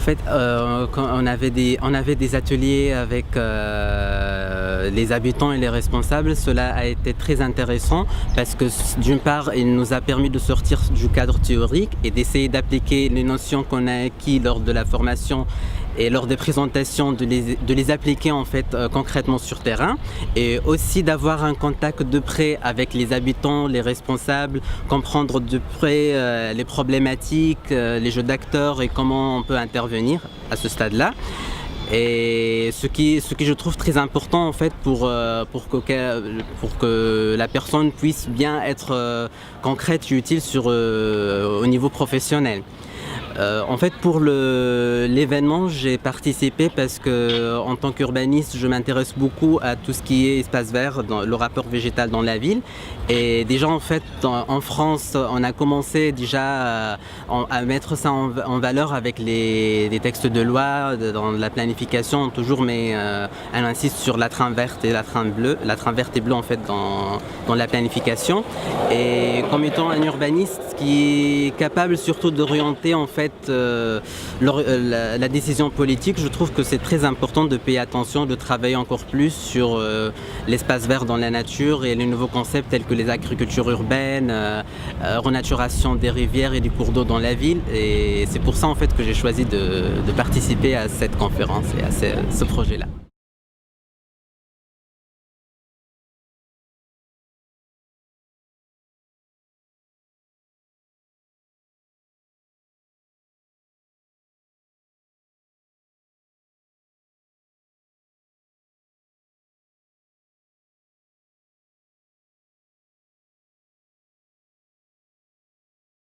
fait, quand on avait des ateliers avec les habitants et les responsables, cela a été très intéressant parce que d'une part, il nous a permis de sortir du cadre théorique et d'essayer d'appliquer les notions qu'on a acquises lors de la formation et lors des présentations, de les appliquer en fait concrètement sur terrain, et aussi d'avoir un contact de près avec les habitants, les responsables, comprendre de près les problématiques, les jeux d'acteurs et comment on peut intervenir à ce stade-là. Et ce qui je trouve très important en fait pour que la personne puisse bien être concrète et utile au niveau professionnel. En fait, pour l'événement, j'ai participé parce que, en tant qu'urbaniste, je m'intéresse beaucoup à tout ce qui est espace vert, le rapport végétal dans la ville. Et déjà, en fait, en France, on a commencé déjà à mettre ça en valeur avec des textes de loi, dans la planification toujours, mais elle insiste sur la trame verte et la trame bleue, la trame verte et bleue en fait dans la planification. Et comme étant un urbaniste qui est capable surtout d'orienter en fait la décision politique, je trouve que c'est très important de payer attention, de travailler encore plus sur l'espace vert dans la nature et les nouveaux concepts tels que les agricultures urbaines, renaturation des rivières et des cours d'eau dans la ville. Et c'est pour ça en fait que j'ai choisi de participer à cette conférence et à ce projet-là.